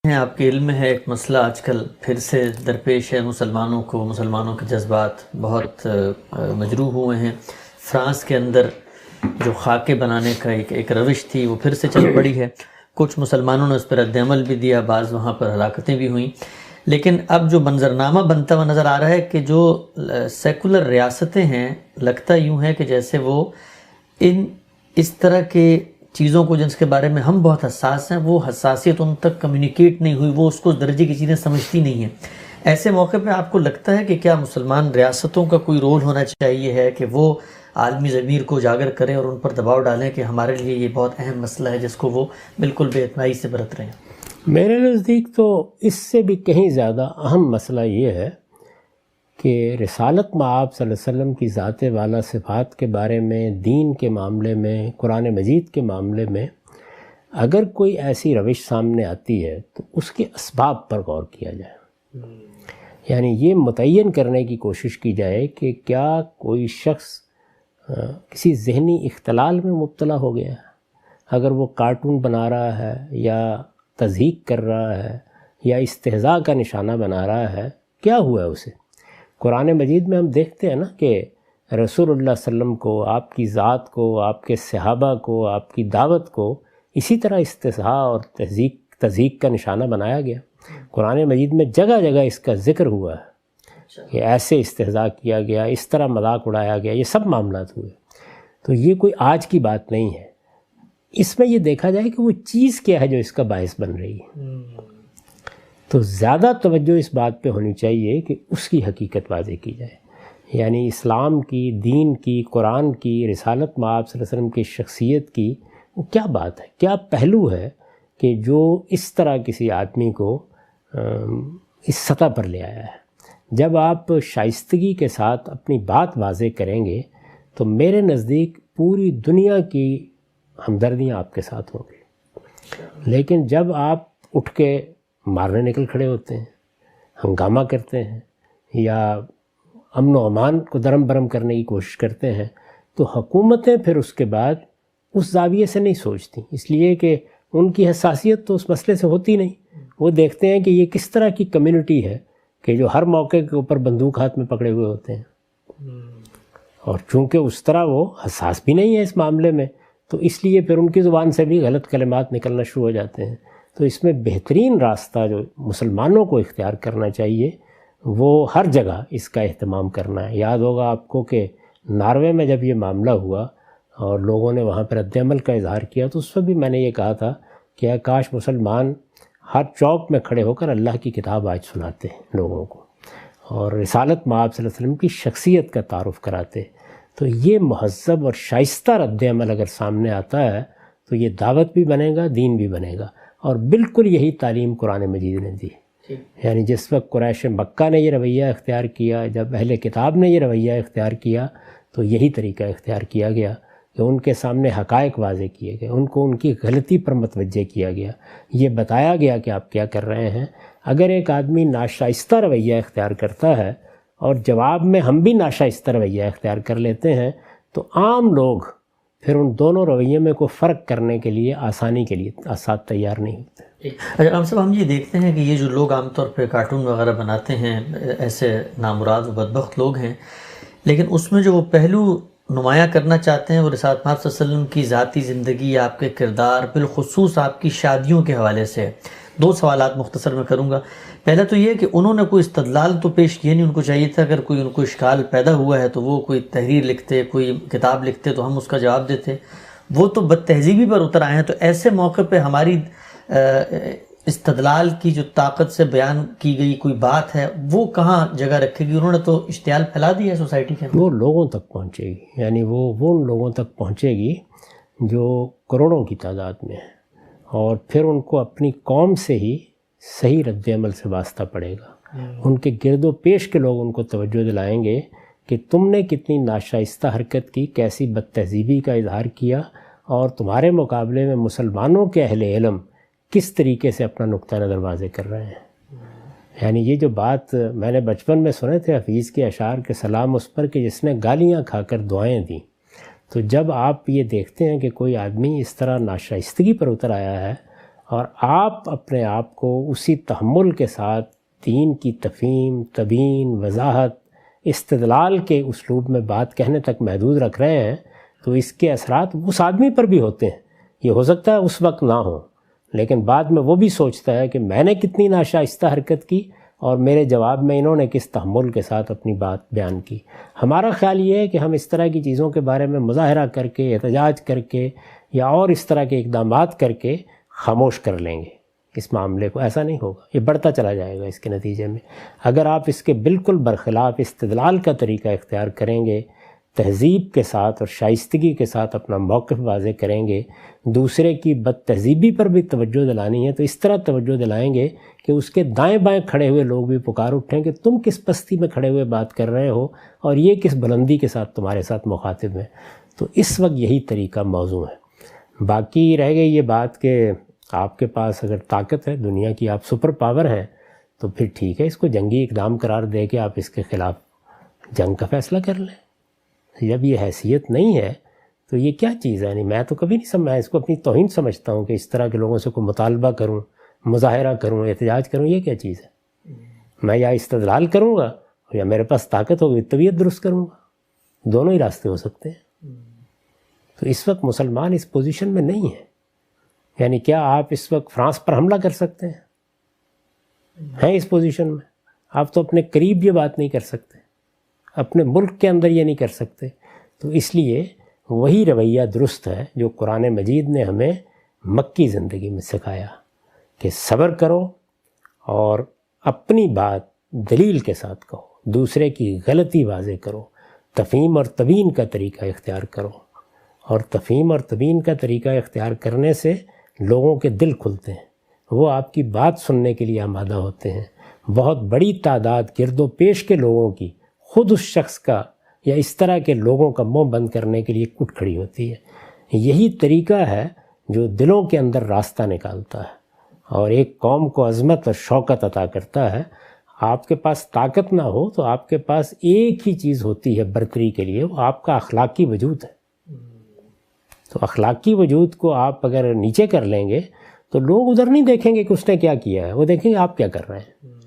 ہیں آپ کے علم میں ہے ایک مسئلہ آج کل پھر سے درپیش ہے مسلمانوں کے جذبات بہت مجروح ہوئے ہیں۔ فرانس کے اندر جو خاکے بنانے کا ایک روش تھی وہ پھر سے چل پڑی ہے۔ کچھ مسلمانوں نے اس پر رد عمل بھی دیا، بعض وہاں پر ہلاکتیں بھی ہوئیں، لیکن اب جو منظرنامہ بنتا ہوا نظر آ رہا ہے کہ جو سیکولر ریاستیں ہیں، لگتا یوں ہے کہ جیسے وہ اس طرح کے چیزوں کو جن کے بارے میں ہم بہت حساس ہیں، وہ حساسیت ان تک کمیونیکیٹ نہیں ہوئی، وہ اس کو درجے کی چیزیں سمجھتی نہیں ہیں۔ ایسے موقع پہ آپ کو لگتا ہے کہ کیا مسلمان ریاستوں کا کوئی رول ہونا چاہیے ہے کہ وہ عالمی ضمیر کو اجاگر کریں اور ان پر دباؤ ڈالیں کہ ہمارے لیے یہ بہت اہم مسئلہ ہے جس کو وہ بالکل بے اتنائی سے برت رہے ہیں؟ میرے نزدیک تو اس سے بھی کہیں زیادہ اہم مسئلہ یہ ہے کہ رسالت مآب صلی اللہ علیہ وسلم کی ذات والا صفات کے بارے میں، دین کے معاملے میں، قرآن مجید کے معاملے میں اگر کوئی ایسی روش سامنے آتی ہے تو اس کے اسباب پر غور کیا جائے۔ یعنی یہ متعین کرنے کی کوشش کی جائے کہ کیا کوئی شخص کسی ذہنی اختلال میں مبتلا ہو گیا ہے۔ اگر وہ کارٹون بنا رہا ہے یا تضحیک کر رہا ہے یا استہزاء کا نشانہ بنا رہا ہے، کیا ہوا ہے اسے؟ قرآن مجید میں ہم دیکھتے ہیں نا کہ رسول اللہ صلی اللہ علیہ وسلم کو، آپ کی ذات کو، آپ کے صحابہ کو، آپ کی دعوت کو اسی طرح استہزاء اور تضحیک کا نشانہ بنایا گیا۔ قرآن مجید میں جگہ جگہ اس کا ذکر ہوا ہے کہ ایسے استہزاء کیا گیا، اس طرح مذاق اڑایا گیا، یہ سب معاملات ہوئے۔ تو یہ کوئی آج کی بات نہیں ہے۔ اس میں یہ دیکھا جائے کہ وہ چیز کیا ہے جو اس کا باعث بن رہی ہے۔ تو زیادہ توجہ اس بات پہ ہونی چاہیے کہ اس کی حقیقت واضح کی جائے، یعنی اسلام کی، دین کی، قرآن کی، رسالت مآب صلی اللہ علیہ وسلم کی شخصیت کی وہ کیا بات ہے، کیا پہلو ہے کہ جو اس طرح کسی آدمی کو اس سطح پر لے آیا ہے۔ جب آپ شائستگی کے ساتھ اپنی بات واضح کریں گے تو میرے نزدیک پوری دنیا کی ہمدردیاں آپ کے ساتھ ہوں گی۔ لیکن جب آپ اٹھ کے مارنے نکل کھڑے ہوتے ہیں، ہنگامہ کرتے ہیں یا امن و امان کو درم برم کرنے کی کوشش کرتے ہیں، تو حکومتیں پھر اس کے بعد اس زاویے سے نہیں سوچتی، اس لیے کہ ان کی حساسیت تو اس مسئلے سے ہوتی نہیں۔ وہ دیکھتے ہیں کہ یہ کس طرح کی کمیونٹی ہے کہ جو ہر موقع کے اوپر بندوق ہاتھ میں پکڑے ہوئے ہوتے ہیں، اور چونکہ اس طرح وہ حساس بھی نہیں ہے اس معاملے میں، تو اس لیے پھر ان کی زبان سے بھی غلط کلمات نکلنا شروع ہو جاتے ہیں۔ تو اس میں بہترین راستہ جو مسلمانوں کو اختیار کرنا چاہیے وہ ہر جگہ اس کا اہتمام کرنا ہے۔ یاد ہوگا آپ کو کہ ناروے میں جب یہ معاملہ ہوا اور لوگوں نے وہاں پر رد عمل کا اظہار کیا، تو اس وقت بھی میں نے یہ کہا تھا کہ کاش مسلمان ہر چوک میں کھڑے ہو کر اللہ کی کتاب آج سناتے ہیں لوگوں کو، اور رسالت مآب صلی اللہ علیہ وسلم کی شخصیت کا تعارف کراتے، تو یہ مہذب اور شائستہ رد عمل اگر سامنے آتا ہے تو یہ دعوت بھی بنے گا، دین بھی بنے گا۔ اور بالکل یہی تعلیم قرآن مجید نے دی۔ یعنی جس وقت قریش مکہ نے یہ رویہ اختیار کیا، جب اہل کتاب نے یہ رویہ اختیار کیا، تو یہی طریقہ اختیار کیا گیا کہ ان کے سامنے حقائق واضح کیے گئے، ان کو ان کی غلطی پر متوجہ کیا گیا، یہ بتایا گیا کہ آپ کیا کر رہے ہیں۔ اگر ایک آدمی ناشائستہ رویہ اختیار کرتا ہے اور جواب میں ہم بھی ناشائستہ رویہ اختیار کر لیتے ہیں، تو عام لوگ پھر ان دونوں رویے میں کو فرق کرنے کے لیے، آسانی کے لیے ساتھ تیار نہیں ہوتے۔ اچھا عام صاحب، ہم یہ دیکھتے ہیں کہ یہ جو لوگ عام طور پہ کارٹون وغیرہ بناتے ہیں، ایسے نامراد و بدبخت لوگ ہیں، لیکن اس میں جو وہ پہلو نمایاں کرنا چاہتے ہیں وہ رسالت مآب صلی اللہ علیہ وسلم کی ذاتی زندگی، آپ کے کردار، بالخصوص آپ کی شادیوں کے حوالے سے۔ دو سوالات مختصر میں کروں گا۔ پہلا تو یہ کہ انہوں نے کوئی استدلال تو پیش کیا نہیں، ان کو چاہیے تھا اگر کوئی ان کو اشکال پیدا ہوا ہے تو وہ کوئی تحریر لکھتے، کوئی کتاب لکھتے تو ہم اس کا جواب دیتے۔ وہ تو بد تہذیبی پر اتر آئے ہیں، تو ایسے موقع پہ ہماری استدلال کی جو طاقت سے بیان کی گئی کوئی بات ہے وہ کہاں جگہ رکھے گی؟ انہوں نے تو اشتعال پھیلا دی ہے سوسائٹی کے اندر۔ وہ لوگوں تک پہنچے گی، یعنی وہ ان لوگوں تک پہنچے گی جو کروڑوں کی تعداد میں ہیں، اور پھر ان کو اپنی قوم سے ہی صحیح رد عمل سے واسطہ پڑے گا۔ ان کے گرد و پیش کے لوگ ان کو توجہ دلائیں گے کہ تم نے کتنی ناشائستہ حرکت کی، کیسی بد تہذیبی کا اظہار کیا، اور تمہارے مقابلے میں مسلمانوں کے اہل علم کس طریقے سے اپنا نقطہ نظر واضح کر رہے ہیں۔ یعنی یہ جو بات میں نے بچپن میں سنے تھے حفیظ کے اشعار کے سلام اس پر کہ جس نے گالیاں کھا کر دعائیں دیں، تو جب آپ یہ دیکھتے ہیں کہ کوئی آدمی اس طرح ناشائستگی پر اتر آیا ہے اور آپ اپنے آپ کو اسی تحمل کے ساتھ دین کی تفہیم، تبیین، وضاحت، استدلال کے اسلوب میں بات کہنے تک محدود رکھ رہے ہیں تو اس کے اثرات اس آدمی پر بھی ہوتے ہیں. یہ ہو سکتا ہے اس وقت نہ ہو، لیکن بعد میں وہ بھی سوچتا ہے کہ میں نے کتنی ناشائستہ حرکت کی اور میرے جواب میں انہوں نے کس تحمل کے ساتھ اپنی بات بیان کی. ہمارا خیال یہ ہے کہ ہم اس طرح کی چیزوں کے بارے میں مظاہرہ کر کے، احتجاج کر کے یا اور اس طرح کے اقدامات کر کے خاموش کر لیں گے اس معاملے کو. ایسا نہیں ہوگا، یہ بڑھتا چلا جائے گا اس کے نتیجے میں. اگر آپ اس کے بالکل برخلاف استدلال کا طریقہ اختیار کریں گے، تہذیب کے ساتھ اور شائستگی کے ساتھ اپنا موقف واضح کریں گے، دوسرے کی بد تہذیبی پر بھی توجہ دلانی ہے تو اس طرح توجہ دلائیں گے کہ اس کے دائیں بائیں کھڑے ہوئے لوگ بھی پکار اٹھیں کہ تم کس پستی میں کھڑے ہوئے بات کر رہے ہو اور یہ کس بلندی کے ساتھ تمہارے ساتھ مخاطب ہیں. تو اس وقت یہی طریقہ موضوع ہے. باقی رہ گئی یہ بات کہ آپ کے پاس اگر طاقت ہے دنیا کی، آپ سپر پاور ہیں، تو پھر ٹھیک ہے، اس کو جنگی اقدام قرار دے کے آپ اس کے خلاف جنگ کا فیصلہ کر لیں. جب یہ حیثیت نہیں ہے تو یہ کیا چیز ہے؟ یعنی میں تو کبھی نہیں میں اس کو اپنی توہین سمجھتا ہوں کہ اس طرح کے لوگوں سے کوئی مطالبہ کروں، مظاہرہ کروں، احتجاج کروں. یہ کیا چیز ہے؟ میں یا استدلال کروں گا یا میرے پاس طاقت ہوگی طبیعت درست کروں گا. دونوں ہی راستے ہو سکتے ہیں. تو اس وقت مسلمان اس پوزیشن میں نہیں ہے. یعنی کیا آپ اس وقت فرانس پر حملہ کر سکتے ہیں اس پوزیشن میں؟ آپ تو اپنے قریب یہ بات نہیں کر سکتے، اپنے ملک کے اندر یہ نہیں کر سکتے. تو اس لیے وہی رویہ درست ہے جو قرآن مجید نے ہمیں مکی زندگی میں سکھایا کہ صبر کرو اور اپنی بات دلیل کے ساتھ کہو، دوسرے کی غلطی واضح کرو، تفہیم اور تبیین کا طریقہ اختیار کرو. اور تفہیم اور تبیین کا طریقہ اختیار کرنے سے لوگوں کے دل کھلتے ہیں، وہ آپ کی بات سننے کے لیے آمادہ ہوتے ہیں. بہت بڑی تعداد گرد و پیش کے لوگوں کی خود اس شخص کا یا اس طرح کے لوگوں کا منہ بند کرنے کے لیے اٹھ کھڑی ہوتی ہے. یہی طریقہ ہے جو دلوں کے اندر راستہ نکالتا ہے اور ایک قوم کو عظمت اور شوکت عطا کرتا ہے. آپ کے پاس طاقت نہ ہو تو آپ کے پاس ایک ہی چیز ہوتی ہے برتری کے لیے، وہ آپ کا اخلاقی وجود ہے. تو اخلاقی وجود کو آپ اگر نیچے کر لیں گے تو لوگ ادھر نہیں دیکھیں گے کہ اس نے کیا کیا ہے، وہ دیکھیں گے آپ کیا کر رہے ہیں.